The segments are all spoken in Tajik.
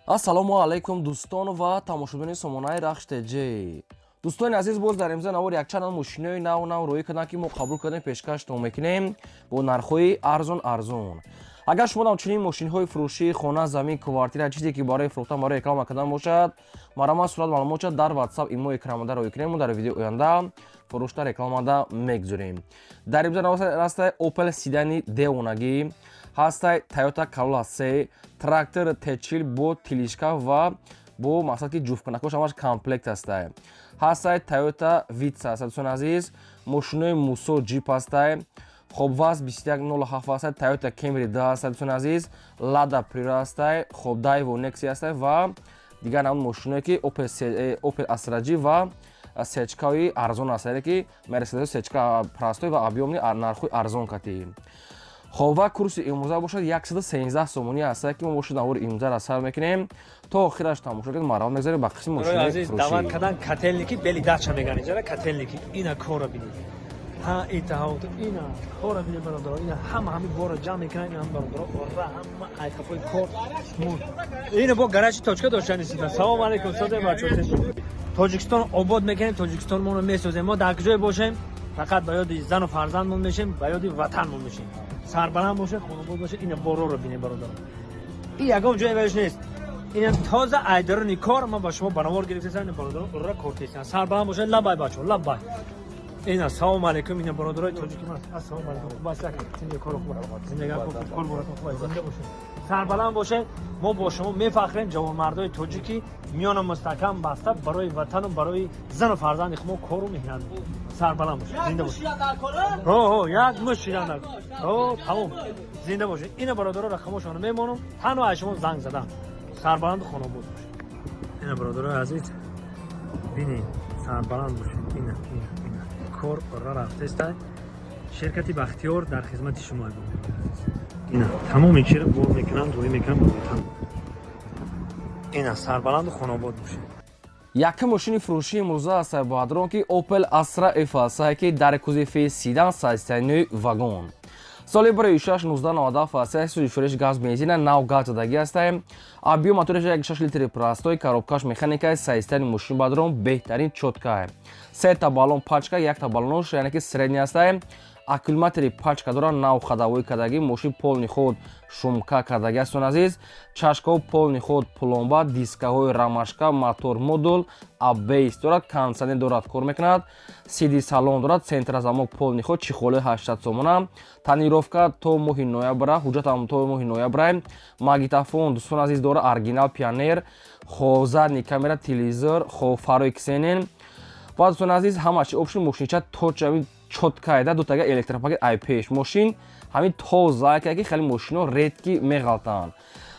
ассалому алайкум дӯстон ва тамошобини сомонаи рахш теҷи. дӯстони азиз, боз дар имза навор якчанд мошинои нав рӯй кардем ки мо қабул кардем пешкаштон мекунем бо нархҳои арзон. агар шумо ҳамчунин мошинҳои фурӯшии хона, замин, квартира чизе ки барои фурӯхтан, барои реклама кардан бошад, марама сурат маълумот дар WhatsApp имо экранмада рӯй кунем. мо дар видеои оянда фурӯшта рекламада мегузорем. дар имза ҳастай Opel Sidani девонагӣ, ҳастай Toyota Corolla C, трактор T40 бо тилишка ва бо мақсад ки ҷуфткунакош ҳамаш комплект ҳастай. ҳастай Toyota Vitsa. Садустони азиз, мошинои Musso Jeep ҳастай. خب واس 2107 هست. Toyota Camry 10 هست. دوستان عزیز Lada Priora هست. خب دایو نکسی هست و دیگر نام ماشینایی که اوپل استرا جی و سچکای ارزان هست که مرسدس سچکا پراستوی و ابیومنی نرخی ارزان کتی. خب و کورس امروزه باشد 113 سومونی هست که ما باشد نور امروزه را سر میکنیم تا آخرش تموم شد. مرام میگذاریم با قسم ماشین فروشی. دعوت کردن کاتلنیکی بلی داچا میگن اینجا کاتلنیکی اینا کورا بینید. ها ایتهاوت اینا کورا بینید برادر اینا همه بورا جمع میکنن اینا هم برادر و همه ایتفای کور مون اینا با گراج توچکا داشتن نیستن. سلام علیکم ساده بچه‌ها. تاجیکستان آباد میکنیم. تاجیکستان ما رو میسازیم. ما در کجای باشیم فقط با یاد زن و فرزندمون میشیم، با یاد وطنمون میشیم. سربلند باشه، خانواده باشه. اینا بورو رو بینید برادر. این یگام جای بهش نیست. این تازه ایدرونی کار ما با شما برنامه گرفتیم برادر را کورتیسن. سربلند باشه. لبای بچه‌ها لبای. اینا سلام علیکم. اینا برادرای تاجیکی من. السلام علیکم. باسک زندگی کارو خوب. زندگی کار براتون زنده باشه. سربلند باشه. ما با شما میفخریم جوانمردای تاجیکی میان مستحکم بسته برای وطن و برای زن و فرزند خود کارو میکنند. سربلند باشه. زنده باشه. یک مشیران در. تمام. زنده باشه. اینا برادرای رقمشون میمونم. تنها شما زنگ زدن. سربلند خانواده باشه. اینا برادرای عزیز ببینید سربلند باشه. اینا کار را رفته است. شرکت بختیار در خدمت شما است. اینا تمام این چیزا بور میکنن، دوری میکنن با وطن. اینا سربلند خانواده باشه. یک ماشین فروشی امروزه است با ادران که Opel Astra F است که در کوزه سیدان سایستانی واگن. سالی برای 61997 است. سوژیفرش گاز بنزین نو گاز دادگی است. ابیو موتورش 1.6 لیتر پلاستیک کاروبکاش مکانیکای سایستانی ماشین با ادران بهترین چوتکا. 3 تا بالون پاچکا، 1 تا بالونش یعنی که سرنی است. аккумулятори пачка дорад, нав хадавоӣ кардагӣ, мошин полни худ шумка кардагӣ ҳастон азиз, чашкаҳо полни худ пломба, дискаҳои рамашка, мотор модул, аббейс дорад, кондитсионер дорад, кор мекунад, сиди салон дорад, центразамок полни худ, чихолаи 80 сомона, танировка то моҳи ноябра, ҳуҷҷатам то моҳи ноябра, магнитофон дӯстон азиз дорад, оригинал пионер, хо задни камера, телевизор, хо фарои ксенен. ва дӯстон азиз ҳамаи опшн мошинча точави чоткайда дутага электропакет айпеш мошин ҳамин тоза ки хеле мошино редки меғалтанд.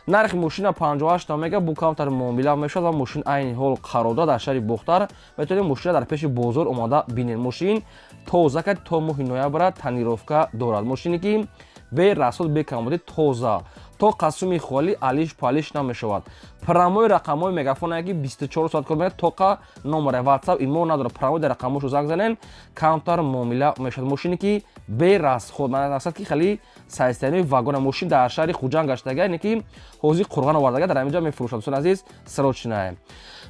нархи мошина 58 мега бу камтар муомила мешавад ва мошин айни ҳол қарор дорад дар шаҳри Бухтар. метавонед мошина дар пеши бозор омада бинед. мошин тоза ки то моҳи ноябра танировка дорад. мошине ки бе расод бе камоди тоза то қасуми холи алиш палиш намешавад. промои рақамҳои мегафоне ки 24 соат кор мекунад. тоқа номери WhatsApp имо надорад. промои дар рақамҳошо занг занен камтар муомила мешавад. мошине ки бе расход мақсад ки хеле сайстании вагона мошин дар шаҳри Хуҷанд гаштага яъне ки ҳозир Қурған овардага дар ҳаминҷо мефурӯшад. дӯстон азиз сирочинае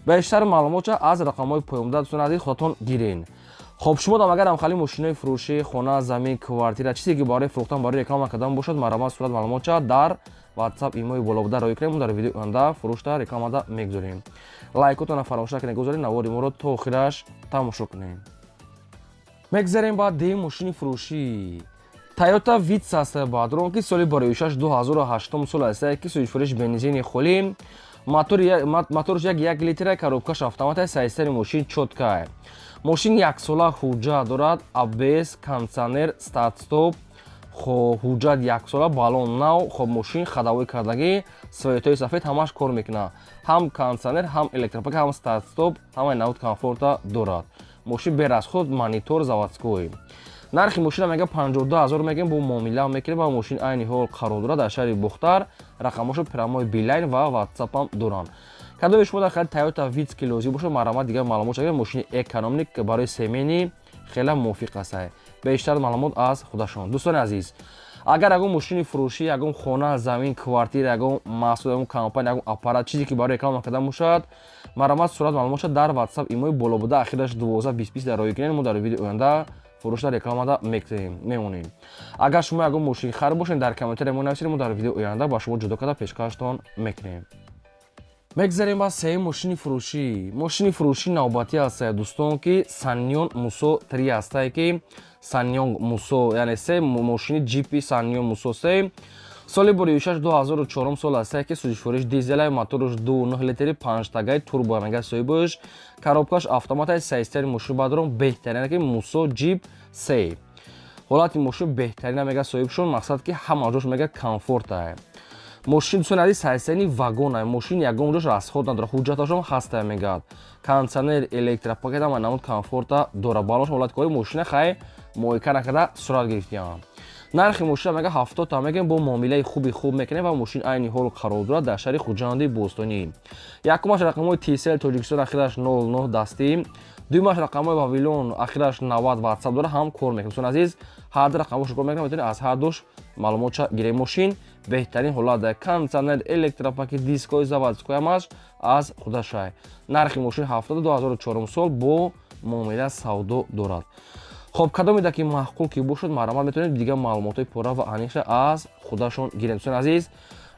бештар маълумота аз рақамҳои поёмда дӯстон азиз худатон гирен. خب شما دام اگر هم خالی ماشینای فروشی خانه، زمین، کوارتیره چیزی که برای فروختن برای رکلام کردن باشد مرام صورت معلومات در WhatsApp ایمیل بالا بوده رای کنیم در ویدیو آینده فروش را رکلام دا میگذاریم. لایکتون فراموش نکنید گذارید نواری ما رو تا آخرش تماشا کنید. میگذاریم بعد دی ماشین فروشی Toyota Vitsa است با درون که سالی برای 2008 سال است که سوژیفرش بنزین خالی موتورش 1 لیتر کاروبکاش اتومات سایستانی ماشین چوتکا. ماشین یک ساله حجت دارد. ABS، кондитсионер، старт стоп، حجت یک ساله، بالون نو. خب ماشین خداوی کردگی سویتای سفید همش کار میکنه. هم кондитсионер، هم الکتروپاک، هم старт стоп، هم نوت کامفورت دارد. ماشین بر از خود مانیتور заводской. нархи мошина мега 52000 мегем бо муомила мекунем ва мошин айни ҳол қарор дорад дар шаҳри Бухтар. рақамошо промои Билайн ва WhatsApp ам доранд. кадоми шумо дар хари Toyota Vitz ки лозим бошад маълумот дигар маълумот шавед мошини экономик барои семени хеле мувофиқ аст. бештар маълумот аз худашон. дӯстони азиз агар ягон мошини фурӯшӣ, ягон хона, замин, квартира, ягон маҳсул, ягон компания, ягон аппарат чизе ки барои реклама карда бошад, маромад сурат маълумот шуд дар WhatsApp имои боло буда ахираш 12-20 дар роҳи кунед, мо дар видеои оянда фурӯшда рекламада мемонем. Агар шумо ягон мошини хар бошед, дар комментария мо нависед, мо дар видеои оянда ба шумо ҷудо карда пешкаштон мекунем. мегзарем ба сеюм мошини фурӯшӣ. Мошини фурӯшӣ навбатӣ аст дӯстон ки Ssanyon Musso 3 астае ки Ssanyon Musso яъне се мошини ҷипи Ssanyon Musso 3 соли бори 2004 сол астае ки сӯзишвориш дизелай, моторош 2.9 литри 5 тагаи турбо мега соҳибош, коробкаш автоматаи 3 мошини бадрон беҳтарин ки Musso Jeep 3. ҳолати мошин беҳтарина мега соҳибшон, мақсад ки ҳама ҷош мега комфорта. мошин дӯстон азиз сайсани вагона, мошин ягон ҷош расход надорад, ҳуҷҷаташон ҳаста мегӯяд. Кондитсионер, электропакет ҳама намуд комфорта дора. Балош ҳолати кори мошина хай муойка накарда сурат гирифтиям. нархи мошина мега 70 та мегем бо муомилаи хуб мекунем ва мошин айни ҳол қарор дорад дар шаҳри Хуҷанди Бостонӣ. Якумаш рақамҳои TCL Тоҷикистон ахираш 09 дастӣ, дуюмаш рақамҳои Вавилон ахираш 90 WhatsApp дора ҳам кор мекунад. дӯстон азиз ҳар ду рақамҳош кор мекунад, метавонед аз ҳар душ маълумотша гирем. мошин беҳтарин ҳолат дар кондитсионер, электропакет, дискои заводскои ҳамаш аз худашай. нархи мошин 70 2004 сол бо муомила савдо дорад. хоб кадоме ки маъқул ки бошад, маромад метавонед дига маълумотои пурра ва аниқша аз худашон гирем. дӯстон азиз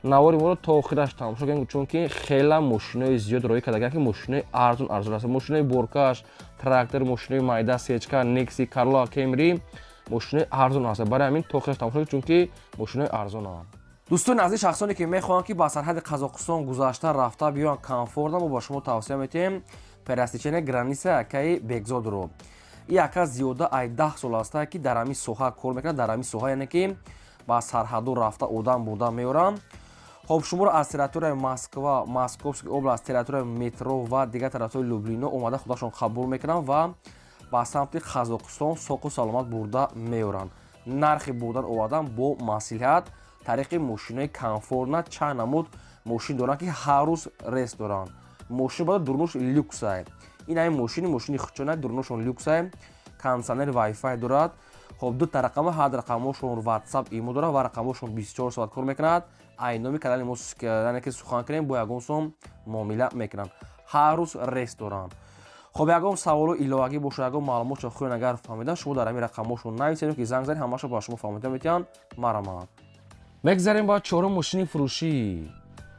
навори моро то охираш тамошо кунед, чунки хела мошинои зиёд роҳӣ кардагианд ки мошинои арзон аст. мошинои боркаш, трактор, мошинои майда, сечка, Nexi, Corolla, Camry мошинои арзон аст. барои ҳамин то охираш тамошо кунед, чунки мошинои арзонанд. дӯстони азиз, шахсоне ки мехоҳанд ки ба сарҳади Қазоқистон гузашта рафта биёян комфортно, мо ба шумо тавсия метиҳем пересечение граница Акаи Бегзодро. ин ака зиёда ай 10 сол аста ки дар ҳамин соҳа кор мекунад. дар ҳамин соҳа яъне ки ба сарҳаду рафта одам бурда меорам. хоб шуморо аз территорияи Москва, Московский област, территорияи метро ва дигар тарафҳои Люблино омада худашон қабул мекунанд ва ба самти Қазоқистон соқу саломат бурда меоранд. нархи бурдан овардан бо маслиҳат тариқи мошинои комфортна чанд намуд мошин доранд ки ҳар рӯз рейс доранд. мошин буда дурнуш люксай. ин ҳамин мошини хучона дурнушон люксай, кондитсионер Wi-Fi дорад. хоб ду та рақама, ҳар рақамошон WhatsApp имо дорад ва рақамошон 24 соат кор мекунад. айноми канали мо яъне ки сухан кунем бо ягон сом муомила мекунанд. ҳар рӯз рейс доранд. хоб ягон саволу иловагӣ бошад, ягон маълумотшо хӯен агар фаҳмидан, шумо дар ҳамин рақамошон нависед ки занг занед, ҳамаашо ба шумо фаҳмида метиҳанд. марамад. мегзарем ба чорум мошини фурӯшӣ.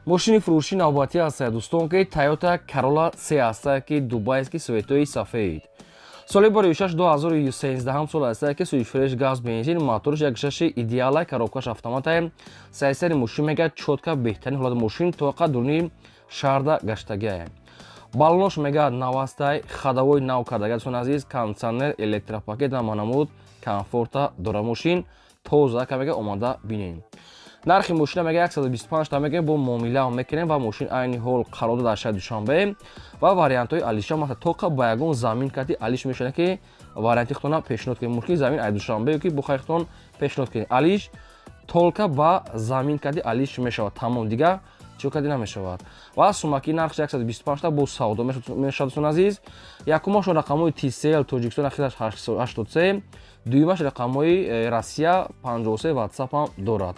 мошини фурӯшӣ навбатӣ аст дӯстон ки Toyota Corolla 3 аст ки дубайский светои сафед. соли бори 2013 сол аст ки сӯзишвориш газ бензин, моторш 1.6 идеалай, коробкаш автоматай, сайсари мошин мега чотка беҳтарин ҳолати мошин тоқа дурни шарда гаштагиай. балонош мега навастай, хадавои нав кардагиай. дӯстон азиз, кондитсионер, электропакет ва манамуд комфорта дора. мошин тоза ка мега омада бинем. нархи мошина мега 125 та мега бо муомила мекунем ва мошин айни ҳол қарор дорад дар шаҳри Душанбе ва вариантҳои алиша масалан тоқа ба ягон замин кати алиш мешавад ки варианти хутона пешниҳод кунем. мушкили замин ай Душанбе ки бухай хутон пешниҳод кунем. алиш толка ба замин кати алиш мешавад, тамом дига чо кади намешавад. ва сумаки нархш 125 та бо савдо мешавад. дӯстон азиз, якумашон рақамҳои TCL Тоҷикистон ахираш 83, дуюмаш рақамҳои Россия 53 WhatsApp ҳам дорад.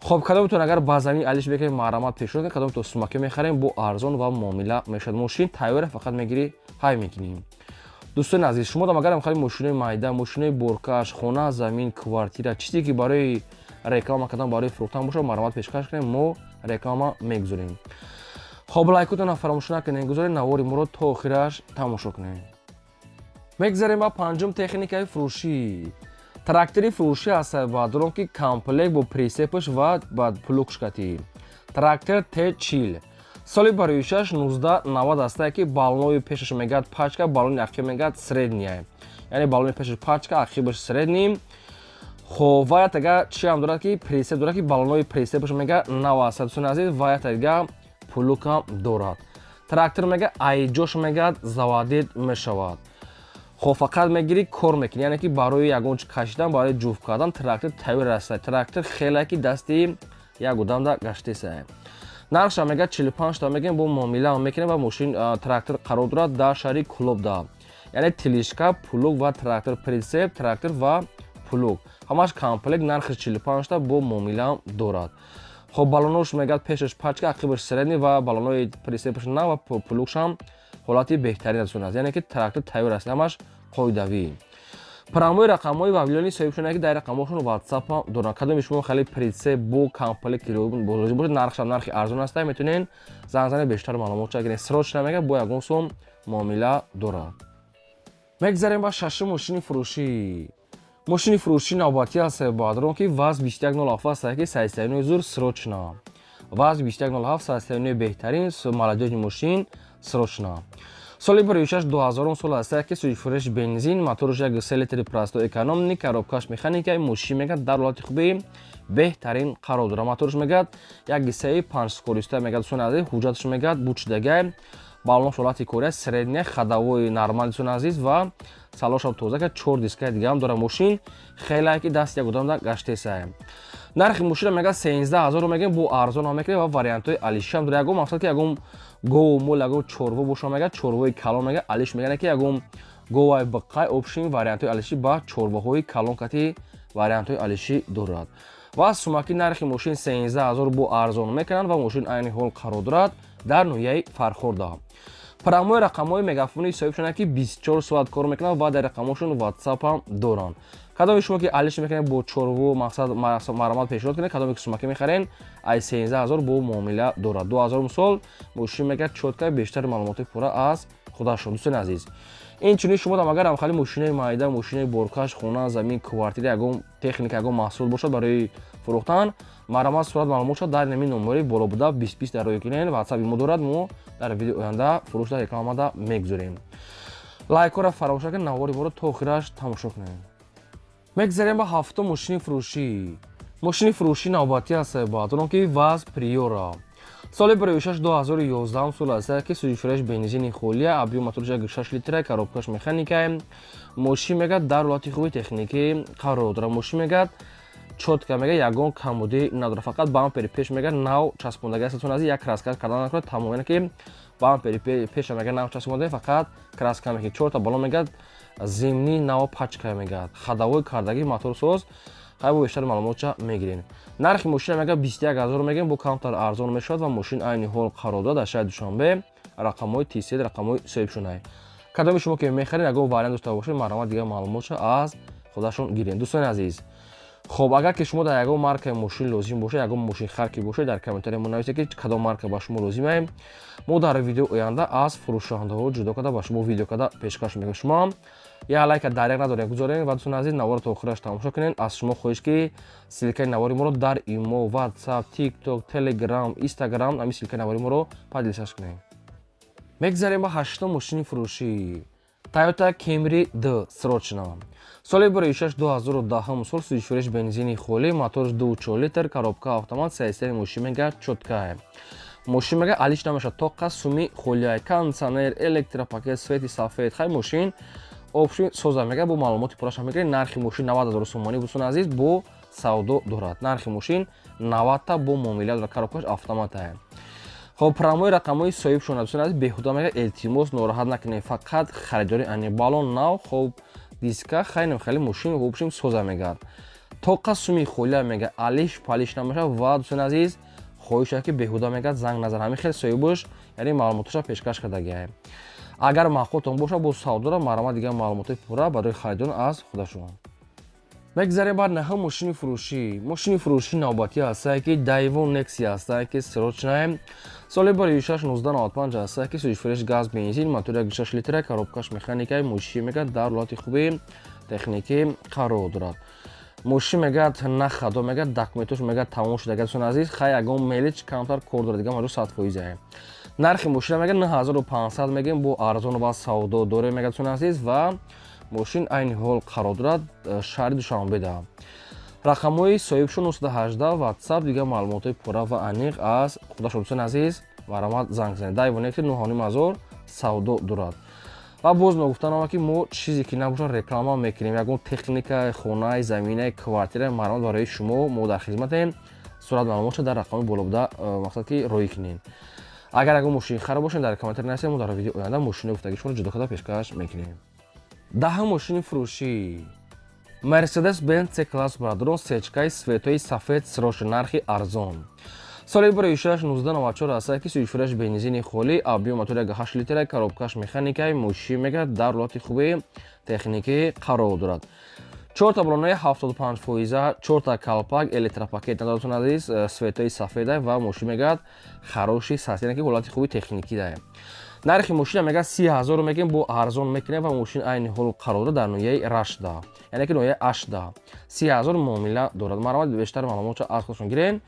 хоб кадомитон агар ба замин алиш бекунем маърамат пешниҳод кунем, кадомитон сумаки мехарем бо арзон ва муомила мешавад. мошин тайёра фақат мегирӣ ҳай мекунем. дӯстони азиз, шумо дам агар мехоҳед мошинои майда, мошинои боркаш, хона, замин, квартира, чизе ки барои реклама кардан, барои фурӯхтан бошад, маърамат пешкаш кунем, мо реклама мегузорем. хоб лайкотонро фаромӯш накунед, гузоред навори моро то охираш тамошо кунед. мегзарем ба панҷум техникаи фурӯшӣ. трактори фурӯшӣ аст баъдон ки комплект бо присепаш ва ба плугшкати. трактор T40 соли бори 1990 аст ки балонои пешаш мегӯяд пачка, балони ақиб мегӯяд средния. яъне балони пешаш пачка, ақибаш средни. хоб ва ятага чи ҳам дорад ки присеп дорад ки балонои присепаш мегӯяд нав аст. дӯстон азиз, ва ятага плуг ҳам дорад. трактор мега айҷош мегӯяд заводид мешавад. хоб фақат мегирӣ кор мекунӣ, яъне ки барои ягон чи кашидан, барои ҷуфт кардан трактор тайёр аст. трактор хеле ки дасти як одамда гаштеса. нархша мега 45 та мегем бо муомила мекунем ва мошин трактор қарор дорад дар шаҳри Клобда. яъне тилишка, плуг ва трактор присеп, трактор ва плуг. Ҳамаш комплект нархи 45 та бо муомила дорад. خب بالونش میگه پیشش پچک عقبش سرنی و بالونای پریسپش نه و پلوگش هم حالتی بهتری داشته است. یعنی که تراکتور تایور است همش قاعده‌ای. پراموی رقم‌های واویلانی صاحب شونه که در رقم‌هاشون واتساپ دارن. کدوم شما خیلی پریسه بو کامپلکت رو بولوژی بود نرخش نرخ ارزون است میتونین زنگ بیشتر معلومات چگونه سروش نمیگه با یگون سوم معامله دارد. میگذاریم با شش ماشین فروشی. ماشین فروشی نوبتی است بادرون که واز 2107 است که 309 زور سروچنا. واز 2107 309 بهترین مالادیج ماشین سروچنا. سال بریوشش 2000 سال است که سوی فرش بنزین موتورش یک 3 لیتر پلاستو اکونومی کاروبکاش میخانیکی ماشین میگه در حالت خوبی بهترین قرار داره. موتورش میگه یک 3.5 سکوریسته میگه سونازی حجتش میگه بوچدگی балонш ҳолати кора средня хадавои нормалисон азиз ва салошам тоза ка 4 дискаи дига ҳам дора мошин хеле ки даст як одам да гаштеса. нархи мошина мега 13000 мега бо арзон ҳам мекунад ва вариантои алиш ҳам дора. ягон мақсад ки ягон гов мол ягон чорво боша мега чорвои калон мега алиш мегане ки ягон говай бақай опшин вариантои алиши ба чорвоҳои калон кати вариантои алиши дорад. ва сумаки нархи мошин 13000 бо арзон мекунанд ва мошин айни ҳол қарор дорад дар ноҳияи фархорда. پراموی رقم‌های مگافونی صاحب شدن که 24 ساعت کار میکنن و در رقمشون واتساپ هم دارن. کدام شما که علیش میکنین با چورو مقصد مرامت پیشنهاد کنین کدام که شما که میخرین ای 13000 با معامله داره. 2000 سال ماشین میگه چوتکای بیشتر معلومات پورا از خودشون. دوستان عزیز این چونی شما دم اگر هم خالی ماشین مایده ماشین بورکاش خونه زمین کوارتیر یگون تکنیک یگون محصول باشه برای فروختن مرامت صورت معلومات شد در نمی نمره بالا بوده 2020 در روی کنین واتساپ ما دارد مو در ویدیو آینده فروش در رکلام آمده میگذاریم. لایک را فراموش نکنید نواری برو تا آخرش تماشا کنید. میگذاریم با هفته ماشین فروشی. ماشین فروشی نوبتی است بعد که واز پریورا. سال بریوشش 2011 سال است که سوی فرش بنزین خولیه ابری موتورش 6 لیتر کاروبکاش مکانیکی ماشین میگه در حالت خوبی تکنیکی قرار داره. ماشین میگه چوتکا میگه یگون کمودی نداره فقط بامپر پیش میگه ناو چسبوندگی است. از یک کراسکاش کردن نکنه تمام که بامپر پیش میگه ناو چسبونده فقط کراسکا میگه چورتا بالا میگه زمینی ناو پچکا میگه خداوی کردگی موتور سوز خیلی بیشتر معلومات میگیرین. نرخ ماشین میگه 21000 میگه با کانتر ارزان میشد و ماشین عین حال قرار داد شاید دوشنبه رقمای تی سی رقمای صاحب شونه. کدام شما که میخرین اگه وارد داشته باشین مرامت دیگه معلومات از خودشون گیرین. دوستان عزیز خب اگر که شما در یگان مارک ماشین لازم باشه یگان ماشین خرکی باشه در کامنتاری ما نویسید که کدام مارک با شما لازمه. ما در ویدیو آینده از فروشنده ها جدا کرده با شما ویدیو کرده پیشکش میکنم. شما یا لایک دریغ ندارین گذارین و دوستان عزیز نوار تا آخرش تماشا کنین. از شما خواهش که سیلکای نواری ما رو در ایمو واتساپ تیک توک تلگرام اینستاگرام همین سیلکای نواری ما رو پادلساش کنین. میگذاریم با هشتم ماشین فروشی Toyota Camry D срочно. Соли бریوشش 2010 سال سوی فرش بنزینی خولی موتورش 2.4 لیتر коробка автомат سیستم ماشین میگه چوتکا. ماشین میگه علیش نمیشه توقع سومی خولیای کاندیشنر الکتروپاکت سفید سفید خیلی ماشین option سوزا میگه با معلومات پورش میگه. نرخ ماشین 90000 سومانی بوسون عزیز بو سودو دارد. نرخ ماشین 90 تا بو معامله در коробкаш автомат است. خب پراموی رقمای صاحب شونه دوستان عزیز بهودا میگه التیموس ناراحت نکنید فقط خریداری انی بالون ناو خب دیسکا خیلی ماشین خوبشیم سوزا میگه توقع سومی خوله میگه علیش پالیش نمیشه و دوستان عزیز خواهش که بهودا میگه زنگ نظر همین خیلی صاحبش یعنی معلوماتش پیشکش کرده. اگر معقولتون باشه با سودا مرامت دیگه معلومات پورا برای خریدن از خودشون. میگذاریم بعد نه ماشین فروشی. ماشین فروشی نوبتی است که دایوون نکسی است که سروچنای سال بریوشش 1995 است که سوی فرش گاز بنزین موتور 6 لیتر коробкаш مکانیکی ماشین میگه در حالت خوبی تکنیکی قرار دارد. ماشین میگه نه خدا میگه دکمنتش میگه تمام شده دوستان عزیز خیلی یگان میلیچ کانتر کور داره دیگه ما رو 100% نرخ ماشین میگه 9500 میگیم با ارزان و سودا داره میگه دوستان عزیز و ماشین عین حال قرار دارد شهر دوشنبه ده. رقمای صاحبشون 918 واتساپ دیگه معلومات پورا و انیق از خودشون دوستان عزیز مرامت زنگ زنید. دایوونک 9500 سودا دارد. و باز نگفتن که ما چیزی که نباشه رکلام میکنیم یگان تکنیک خونه زمینه کوارتیر مرامت برای شما ما در خدمتیم. صورت معلومات در رقم بالا بوده مقصد که روی کنین. اگر اگه ماشین خراب باشه در کامنت نویسید ما در ویدیو آینده ماشین گفتگیشون رو جدا کرده پیشکش میکنیم. ده ماشین فروشی. Mercedes-Benz C-класс брадрон сечкаи светои сафед с роши нархи арзон. Соли барои 6-1994 ҳастад ки суифураш бензини холӣ объем мотори 8 литра коробкаш механикаи мошин мегӯяд дар ҳолати хуби техникӣ қарор дорад. 4 та блонаи 75%, 4 та калпак, электропакет надотун азиз, светои сафеда ва мошин мегӯяд хароши састина ки ҳолати хуби техникӣ дае. Нархи мошина мегӯяд 30,000 мегӯем бо арзон мекунем ва мошин айни ҳол қарор дорад дар ноҳияи Рашда, яъне ки ноҳияи Ашда. 30,000 муомила дорад. Маромад бештар маълумотро аз худшон гирен.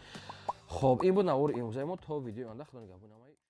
Хоб, ин буд навори имрӯзаи мо. То видеои оянда худо нигаҳбон намоед.